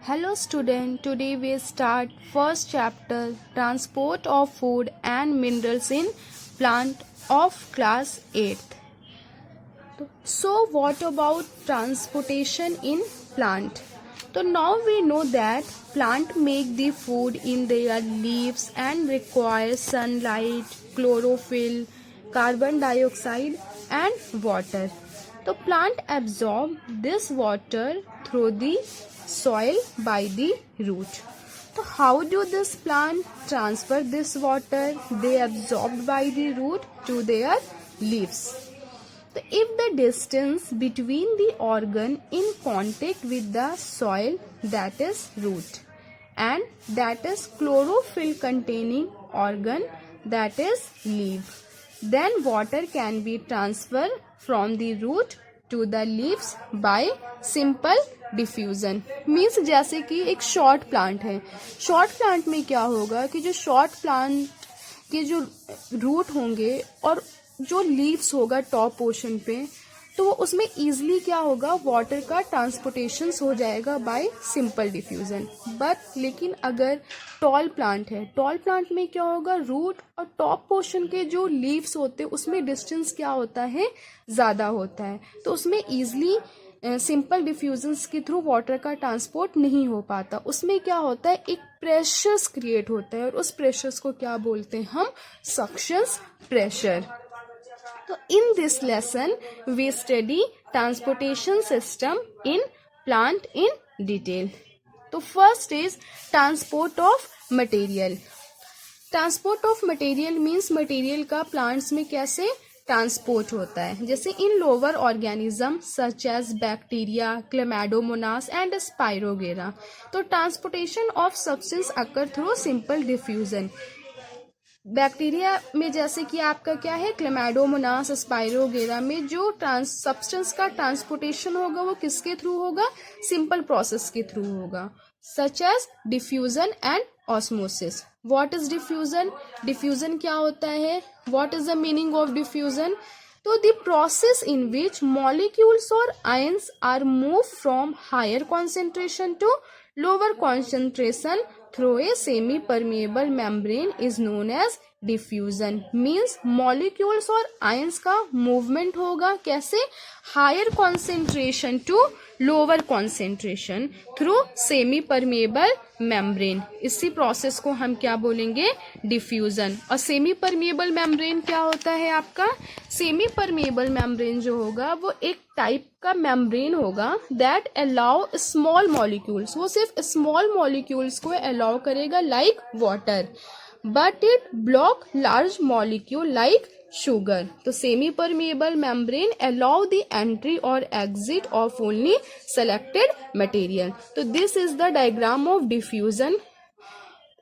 Hello student, today we start first chapter Transport of Food and Minerals in Plant of class 8th. So what about transportation in plant? So now we know that plant make the food in their leaves and require sunlight, chlorophyll, carbon dioxide and water. So plant absorb this water through the soil by the root. So how do this plant transfer this water? They absorbed by the root to their leaves. So if the distance between the organ in contact with the soil, that is root, and that is chlorophyll containing organ, that is leaf, then water can be transferred from the root to the leaves by simple diffusion. Means जैसे कि एक short plant है, short plant में क्या होगा कि जो short plant के जो रूट होंगे और जो लीव्स होगा टॉप पोर्शन पे, तो वो उसमें इजीली क्या होगा, वाटर का ट्रांसपोर्टेशन हो जाएगा बाय सिंपल डिफ्यूजन. बट लेकिन अगर टॉल प्लांट है, टॉल प्लांट में क्या होगा, रूट और टॉप पोर्शन के जो लीव्स होते हैं उसमें डिस्टेंस क्या होता है, ज्यादा होता है, तो उसमें इजीली सिंपल डिफ्यूजन्स के थ्रू वाटर का ट्रांसपोर्ट नहीं हो पाता. उसमें क्या होता है, एक प्रेशर्स क्रिएट होता है और उस प्रेशर्स को क्या बोलते हैं हम, सक्शंस प्रेशर. तो in this lesson we study transportation system in plant in detail. तो first is transport of material. Transport of material means material का प्लांट्स में कैसे ट्रांसपोर्ट होता है. जैसे in lower organism such as bacteria, Chlamydomonas and Spirogyra. तो transportation of substance occur through simple diffusion. Bacteria में जैसे कि आपका क्या है, क्लेमाडोमोनास, स्पाइरोगेरा में जो सब्सटेंस का ट्रांसपोर्टेशन होगा वो किसके थ्रू होगा, सिंपल प्रोसेस के थ्रू होगा, such as diffusion and osmosis. What is diffusion? Diffusion क्या होता है, what is the meaning of diffusion? तो the process in which molecules और ions are move from higher concentration to lower concentration through a semi-permeable membrane is known as diffusion. Means molecules और ions का movement होगा कैसे, higher concentration to lower concentration through semi-permeable membrane. इसी process को हम क्या बोलेंगे, डिफ्यूजन. और सेमी परमिएबल मेम्ब्रेन क्या होता है आपका, सेमी परमिएबल मेम्ब्रेन जो होगा वो एक टाइप का मेम्ब्रेन होगा दैट अलाउ स्मॉल मॉलिक्यूल्स, वो सिर्फ स्मॉल मॉलिक्यूल्स को अलाउ करेगा like water, but it block large molecule like sugar. तो semi permeable membrane allow the एंट्री और exit of only selected material. तो this is the diagram of diffusion.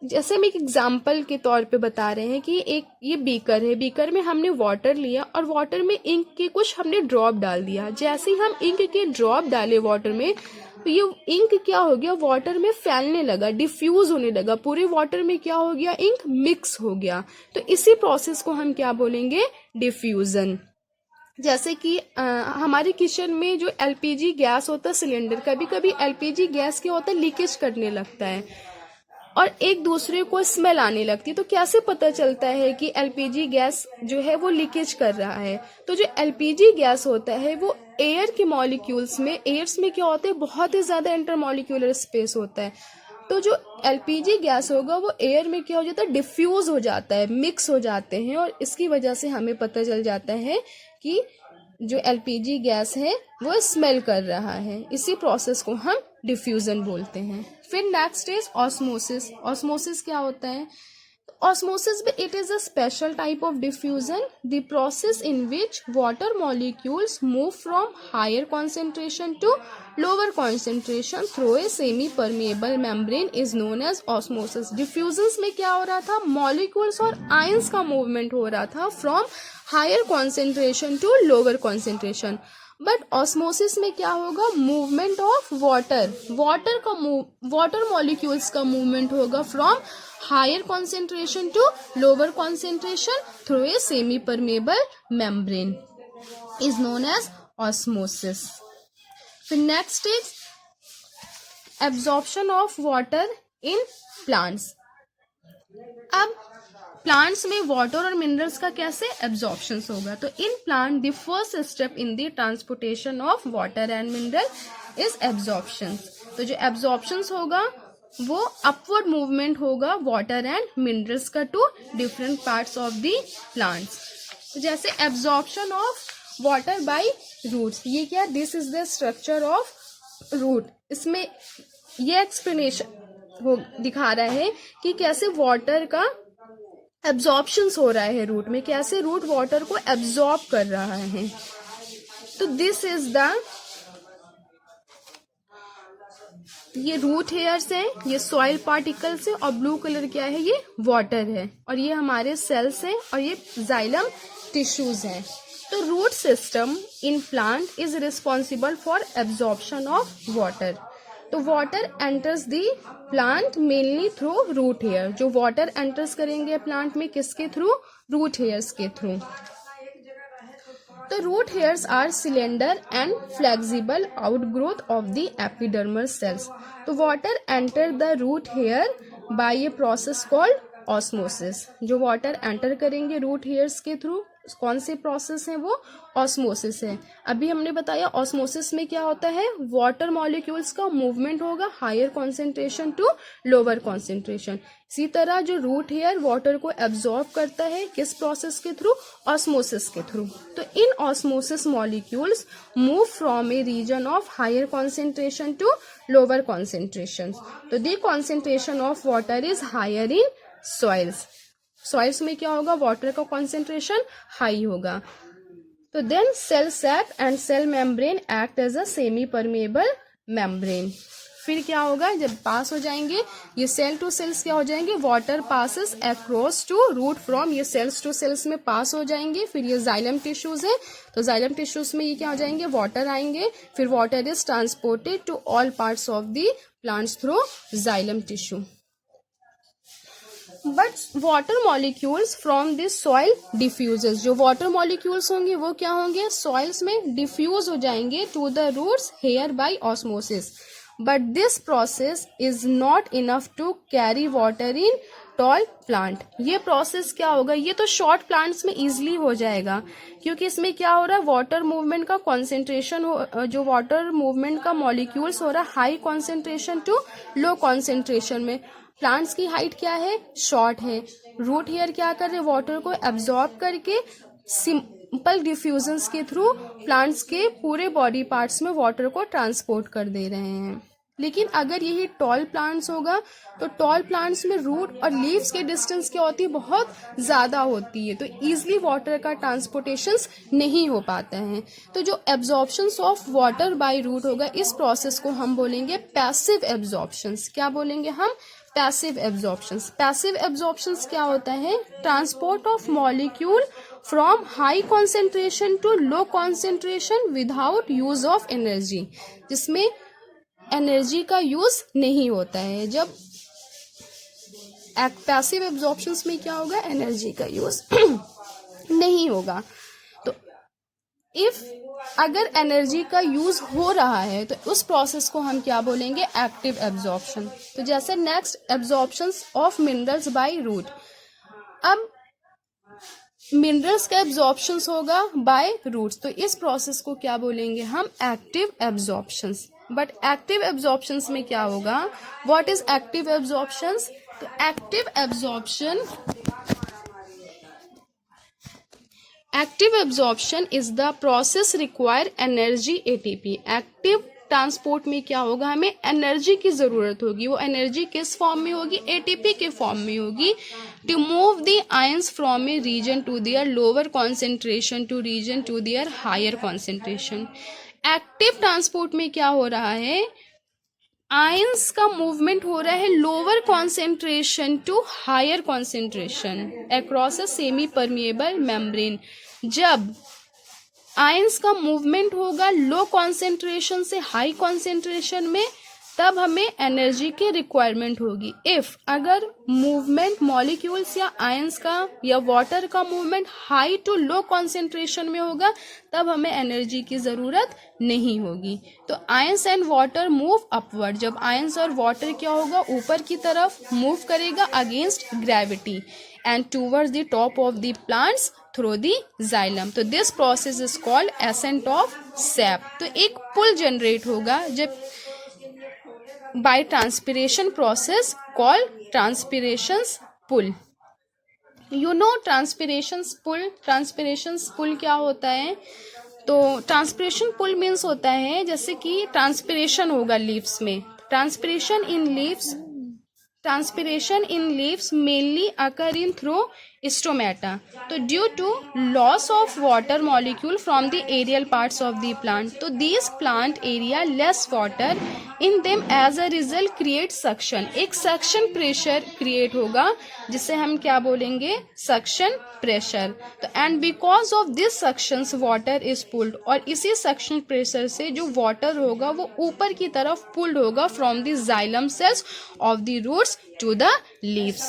जैसे हम एक एग्जाम्पल के तौर पे बता रहे हैं कि एक ये बीकर है, बीकर में हमने वाटर लिया और वाटर में इंक के कुछ हमने ड्रॉप डाल दिया. जैसे ही हम इंक के ड्रॉप डाले वाटर में, तो ये इंक क्या हो गया, वाटर में फैलने लगा, डिफ्यूज होने लगा, पूरे वाटर में क्या हो गया, इंक मिक्स हो गया. तो इसी प्रोसेस को हम क्या बोलेंगे, डिफ्यूजन. जैसे कि हमारे किचन में जो एलपीजी गैस होता है सिलेंडर, कभी कभी एलपीजी गैस क्या होता है, लीकेज करने लगता है और एक दूसरे को स्मेल आने लगती है. तो कैसे पता चलता है कि एलपीजी गैस जो है वो लीकेज कर रहा है? तो जो एलपीजी गैस होता है वो एयर के मॉलिक्यूल्स में, एयर्स में क्या होता है, बहुत ही ज्यादा इंटरमॉलिक्यूलर स्पेस होता है. तो जो एलपीजी गैस होगा वो एयर में क्या हो जाता है, डिफ्यूज हो जाता है, मिक्स हो जाते हैं, और इसकी वजह से हमें पता चल जाता है कि जो एलपीजी गैस है वो स्मेल कर रहा है. इसी प्रोसेस को हम डिफ्यूजन बोलते हैं. फिर नेक्स्ट इज ऑस्मोसिस. ऑस्मोसिस क्या होता है, ऑस्मोसिस में it is a special type of diffusion, the process in which water molecules move from higher concentration to lower concentration through a semi permeable membrane is known as osmosis. Diffusion में क्या हो रहा था, molecules और ions का movement हो रहा था from higher concentration to lower concentration. But osmosis में क्या होगा, movement of water, water molecules का मूवमेंट होगा from higher concentration to lower concentration through a semi permeable membrane is known as osmosis. फिर next is absorption of water in plants. अब plants में water और minerals का कैसे absorption होगा, तो in plant the first step in the transportation of water and mineral is absorption. तो जो एब्जॉर्प्शन होगा वो अपवर्ड मूवमेंट होगा वाटर एंड मिनरल्स का to different parts of the plants. तो जैसे absorption of water by roots, ये क्या, this is the structure of root. इसमें ये एक्सप्लेनेशन दिखा रहा है कि कैसे वाटर का एब्जॉर्प्शन हो रहा है रूट में, कैसे रूट वाटर को एब्जॉर्ब कर रहा है। तो दिस इज द, ये रूट हेयर्स है, ये सॉइल पार्टिकल्स है, और ब्लू कलर क्या है, ये वाटर है, और ये हमारे सेल्स हैं, और ये जाइलम टिश्यूज हैं। तो root system in plant is responsible for absorption of water. तो water enters the plant mainly through root hair. जो वाटर एंटर्स करेंगे प्लांट में किसके थ्रू, रूट हेयर्स के थ्रू। तो root hairs are cylinder and flexible outgrowth of the epidermal cells. तो water enter the root hair by a process called osmosis. जो water enter करेंगे root hairs के through, कौन से प्रोसेस है वो, ऑस्मोसिस है। अभी हमने बताया ऑस्मोसिस में क्या होता है, वाटर मॉलिक्यूल्स का मूवमेंट होगा higher concentration to lower concentration. इसी तरह जो रूट हेयर वाटर को एब्जॉर्ब करता है किस प्रोसेस के थ्रू, ऑस्मोसिस के थ्रू। तो in osmosis molecules move from a region of higher concentration to lower concentration. तो the concentration of water is higher in soils. Soils में क्या होगा, वाटर का कॉन्सेंट्रेशन हाई होगा। तो then cell sac and cell membrane act as a semi permeable membrane. फिर क्या होगा, जब पास हो जाएंगे ये सेल टू सेल्स, क्या हो जाएंगे, water passes across to root from, ये सेल्स टू सेल्स में पास हो जाएंगे। फिर ये जाइलम टिश्यूज है, तो जाइलम टिश्यूज में ये क्या हो जाएंगे, वाटर आएंगे। फिर water is transported to all parts of the plants through xylem tissue. But water molecules from this soil diffuses. जो वाटर मॉलिक्यूल्स होंगे वो क्या होंगे, सॉइल्स में डिफ्यूज हो जाएंगे to the roots hair by osmosis. But this process is not enough to carry water in tall plant. ये process क्या होगा, ये तो शॉर्ट प्लांट्स में इजीली हो जाएगा, क्योंकि इसमें क्या हो रहा है, वाटर मूवमेंट का कॉन्सेंट्रेशन जो वाटर मूवमेंट का मॉलिक्यूल्स हो रहा है high concentration to low concentration में। प्लांट्स की हाइट क्या है, शॉर्ट है। रूट हेयर क्या कर रहे हैं, वाटर को एब्जॉर्ब करके सिंपल डिफ्यूजन्स के थ्रू प्लांट्स के पूरे बॉडी पार्ट्स में वाटर को ट्रांसपोर्ट कर दे रहे हैं। लेकिन अगर यही टॉल प्लांट्स होगा तो टॉल प्लांट्स में रूट और लीव्स के डिस्टेंस क्या होती है, बहुत ज्यादा होती है, तो इजीली वाटर का ट्रांसपोर्टेशन नहीं हो पाता है। तो जो absorption of water by root होगा, इस प्रोसेस को हम बोलेंगे पैसिव एब्जॉर्प्शन। क्या बोलेंगे हम, पैसिव एब्जॉर्प्शंस। पैसिव एब्जॉर्प्शंस क्या होता है, transport of molecule from high concentration to low concentration without use of energy, जिसमें एनर्जी का यूज नहीं होता है। जब पैसिव एब्जॉर्प्शंस में क्या होगा, एनर्जी का यूज नहीं होगा। तो इफ अगर एनर्जी का यूज हो रहा है तो उस प्रोसेस को हम क्या बोलेंगे, एक्टिव एब्जॉर्प्शन। तो जैसे next, absorptions of minerals by root. अब मिनरल्स का एब्जॉर्प्शन होगा बाय रूट्स, तो इस प्रोसेस को क्या बोलेंगे हम, active absorptions. But active absorptions में क्या होगा, व्हाट इज एक्टिव एब्जॉर्प्शंस, तो active absorption is the process require energy ATP. Active transport में क्या होगा, हमें एनर्जी की जरूरत होगी। वो एनर्जी किस फॉर्म में होगी, एटीपी के फॉर्म में होगी। To move the ions from a region to their lower concentration to region to their higher concentration. Active transport में क्या हो रहा है, आयंस का मूवमेंट हो रहा है lower concentration to higher concentration across a semi permeable membrane. जब आयंस का मूवमेंट होगा लो कॉन्सेंट्रेशन से हाई कॉन्सेंट्रेशन में, तब हमें एनर्जी की रिक्वायरमेंट होगी। इफ अगर मूवमेंट मॉलिक्यूल्स या आयंस का या वाटर का movement high to low concentration में होगा तब हमें एनर्जी की ज़रूरत नहीं होगी। तो ions and water move upward, जब आयंस और वाटर क्या होगा ऊपर की तरफ मूव करेगा against gravity and towards the top of the plants through the xylem. तो this process is called ascent of sap. तो एक पुल जनरेट होगा जब by transpiration process called transpirations pull। you know transpirations pull क्या होता है? तो ट्रांसपिरेशन पुल मीन्स होता है जैसे कि ट्रांसपिरेशन होगा लीव्स में, transpiration in leaves mainly occur in through stomata। तो due to loss of water molecule from the aerial parts of the plant, तो these plant area less water in them as a result create suction। एक suction pressure create होगा जिसे हम क्या बोलेंगे? suction pressure। तो and because of this suctions water is pulled, और इसी suction pressure से जो water होगा वो ऊपर की तरफ pulled होगा from the xylem cells of the roots to the leaves।